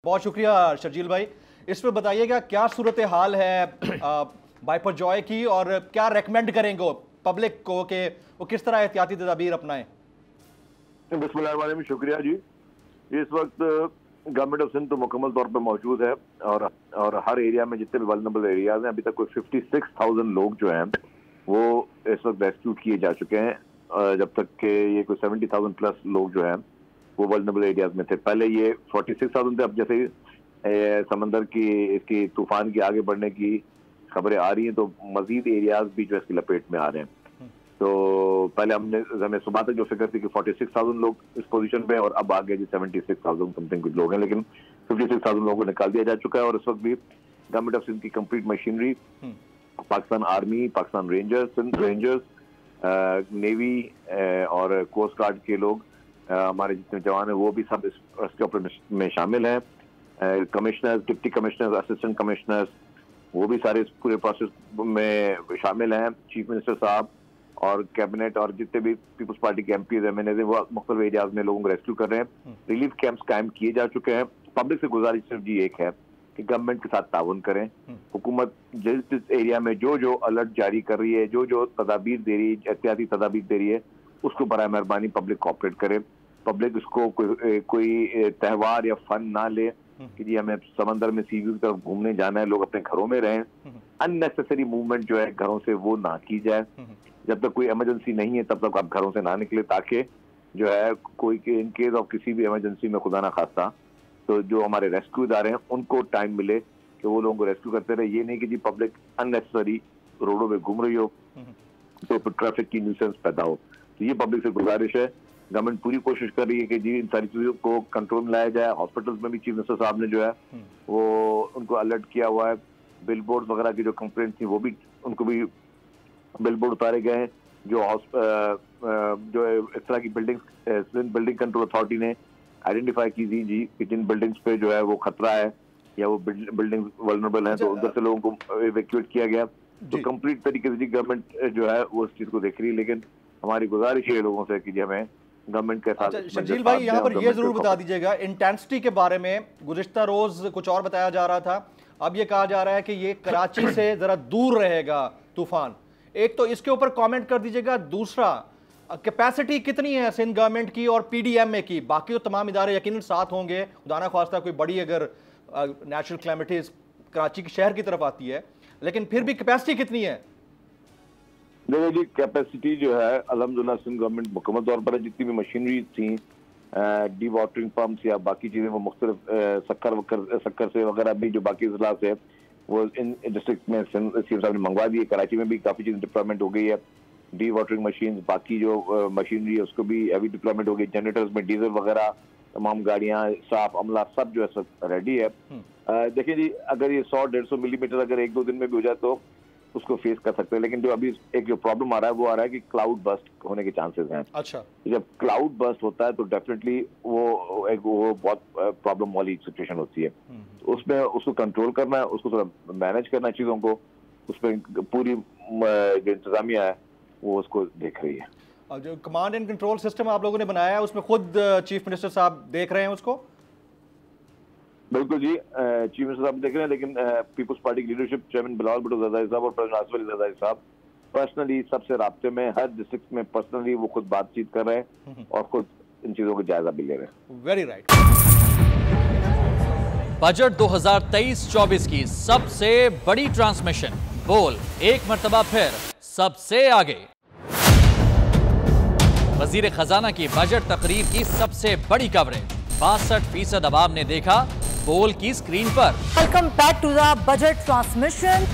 बहुत शुक्रिया शर्जील भाई। इस पर बताइएगा क्या सूरत हाल है वाइपर जॉय की और क्या रेकमेंड करेंगे पब्लिक को कि वो किस तरह एहतियाती तदाबीर अपनाएं। बिस्मिल्लाह, शुक्रिया जी। इस वक्त गवर्नमेंट ऑफ सिंध तो मुकम्मल तौर पर मौजूद है और हर एरिया में जितने भी वल्नरेबल एरियाज हैं अभी तक कोई 56,000 लोग जो हैं वो इस वक्त रेस्क्यू किए जा चुके हैं। जब तक के ये कोई 70,000 प्लस लोग जो हैं वो वल्नरेबल एरियाज में थे। पहले ये 46,000 थे। अब जैसे समंदर की इसकी तूफान की आगे बढ़ने की खबरें आ रही हैं तो मजीद एरियाज भी जो इसकी लपेट में आ रहे हैं। तो पहले हमें सुबह तक जो फिक्र थी कि 46,000 लोग इस पोजीशन पे और अब आगे जी 76,000 समथिंग कुछ लोग हैं, लेकिन 56,000 लोगों को निकाल दिया जा चुका है। और इस वक्त भी गवर्नमेंट ऑफ सिंध की complete machinery, Pakistan army, Pakistan rangers, Sindh rangers, navy और कोस्ट गार्ड के लोग, हमारे जितने जवान हैं वो भी सब इस रेस्क्यू ऑपरेशन में शामिल हैं। Commissioners, deputy commissioners, assistant commissioners वो भी सारे इस पूरे प्रोसेस में शामिल हैं। चीफ मिनिस्टर साहब और कैबिनेट और जितने भी पीपल्स पार्टी के एमपीज एमएनए वो मुख्तलिफ एरियाज में लोगों को रेस्क्यू कर रहे हैं। रिलीफ कैंप्स कायम किए जा चुके हैं। पब्लिक से गुजारिश सिर्फ जी एक है कि गवर्नमेंट के साथ ताउन करें। हुकूमत जिस एरिया में जो अलर्ट जारी कर रही है, जो तदाबीर दे रही है, एहतियाती तदाबीर दे रही है, उसको बराए मेहरबानी पब्लिक कोऑपरेट करे। पब्लिक इसको कोई त्यौहार या फन ना ले कि जी हमें समंदर में सी व्यू की तरफ घूमने जाना है, लोग अपने घरों में रहें। अननेसेसरी मूवमेंट जो है घरों से वो ना की जाए। जब तक कोई इमरजेंसी नहीं है तब तक आप घरों से ना निकले, ताकि जो है कोई इन केस ऑफ किसी भी इमरजेंसी में खुदा ना खास्ता तो जो हमारे रेस्क्यू इदारे हैं उनको टाइम मिले कि वो लोगों को रेस्क्यू करते रहे। ये नहीं कि जी पब्लिक अननेसेसरी रोडों में घूम रही हो तो फिर ट्रैफिक की न्यूसेंस पैदा हो। तो ये पब्लिक से गुजारिश है। गवर्नमेंट पूरी कोशिश कर रही है कि जी इन सारी चीजों को कंट्रोल में लाया जाए। हॉस्पिटल्स में भी चीफ मिनिस्टर साहब ने जो है वो उनको अलर्ट किया हुआ है। बिल बोर्ड वगैरह की जो कंप्लेंट थी वो भी उनको भी बिल बोर्ड उतारे गए हैं। जो इस तरह की बिल्डिंग कंट्रोल अथॉरिटी ने आइडेंटिफाई की थी जी कि जिन बिल्डिंग्स पे जो है वो खतरा है या वो बिल्डिंग वल्नरेबल है तो उधर से लोगों को इवैक्यूएट किया गया। तो कंप्लीट तरीके से जी गवर्नमेंट जो है वो इस चीज को देख रही है। लेकिन हमारी गुजारिश है लोगों से कि जी हमें गवर्नमेंट के साथ। शर्जील भाई यहाँ पर ये जरूर बता दीजिएगा इंटेंसिटी के बारे में। गुज़िश्ता रोज कुछ और बताया जा रहा था, अब ये कहा जा रहा है कि ये कराची से जरा दूर रहेगा तूफान। एक तो इसके ऊपर कमेंट कर दीजिएगा। दूसरा, कैपेसिटी कितनी है सिंध गवर्नमेंट की और पीडीएमए की? बाकी तो तमाम इदारे यकीनन साथ होंगे, खुदा ना ख्वास्ता कोई बड़ी अगर नेचुरल क्लैमिटीज कराची के शहर की तरफ आती है, लेकिन फिर भी कैपेसिटी कितनी है? देखिए जी, कैपेसिटी जो है अल्हम्दुलिल्लाह सिंध गवर्नमेंट मुकम्मल तौर पर जितनी भी मशीनरी थी, डी वाटरिंग पंप्स या बाकी चीजें वो मुख्तलिफ शक्कर से वगैरह भी जो बाकी जिला से वो इन डिस्ट्रिक्ट में सीएम साहब ने मंगवा दी है। कराची में भी काफी चीजें डिप्लॉयमेंट हो गई है। डी वाटरिंग मशीन, बाकी जो मशीनरी है उसको भी हैवी डिप्लॉयमेंट हो गई। जनरेटर्स में डीजल वगैरह, तमाम गाड़ियां, स्टाफ, अमला सब जो है सब रेडी है। देखिए जी, अगर ये 100-150 मिलीमीटर अगर 1-2 दिन में भी हो जाए तो उसको फेस कर सकते हैं। लेकिन जो अभी एक जो प्रॉब्लम आ रहा है वो आ रहा है कि क्लाउड बस्ट होने के चांसेस हैं। अच्छा, जब क्लाउड बस्ट होता है तो डेफिनेटली वो बहुत प्रॉब्लम वाली सिचुएशन होती है। तो उसमें उसको कंट्रोल करना है, उसको थोड़ा मैनेज करना है चीजों को। उसमें पूरी जो इंतजामिया है वो उसको देख रही है। और जो कमांड एंड कंट्रोल सिस्टम आप लोगों ने बनाया है उसमें खुद चीफ मिनिस्टर साहब देख रहे हैं उसको? बिल्कुल जी, चीफ मिनिस्टर साहब देख रहे हैं, लेकिन पीपल्स पार्टी की लीडरशिप चेयरमैन बिलावल भुट्टो ज़रदारी साहब और प्रेसिडेंट आसिफ अली ज़रदारी साहब पर्सनली सबसे राब्ते में, हर डिस्ट्रिक्ट में पर्सनली वो खुद बातचीत कर रहे हैं और खुद इन चीजों का जायजा भी ले रहे हैं। Very right. बजट 2023-24 की सबसे बड़ी ट्रांसमिशन बोल एक मर्तबा फिर सबसे आगे। वजीर खजाना की बजट तकरीर की सबसे बड़ी कवरेज 62% अवाम ने देखा बोल की स्क्रीन पर। Welcome back to the budget transmission.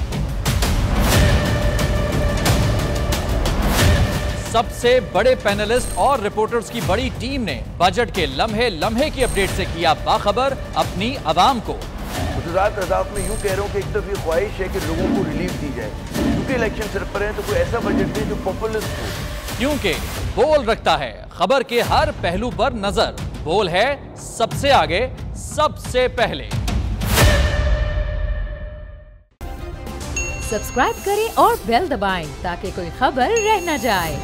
सबसे बड़े पैनलिस्ट और रिपोर्टर्स की बड़ी टीम ने बजट के लम्हे लम्हे की अपडेट से किया बाखबर अपनी अवाम को। में यूं कह रहा हूं कि एक तरफ ये ख्वाहिश है कि लोगों को रिलीफ दी जाए, क्योंकि इलेक्शन सर पर है तो कोई ऐसा बजट दे जो पॉपुलिस्ट हो। क्योंकि बोल रखता है खबर के हर पहलू पर नजर। बोल है सबसे आगे, सबसे पहले। सब्सक्राइब करें और बेल दबाएं ताकि कोई खबर रह न जाए।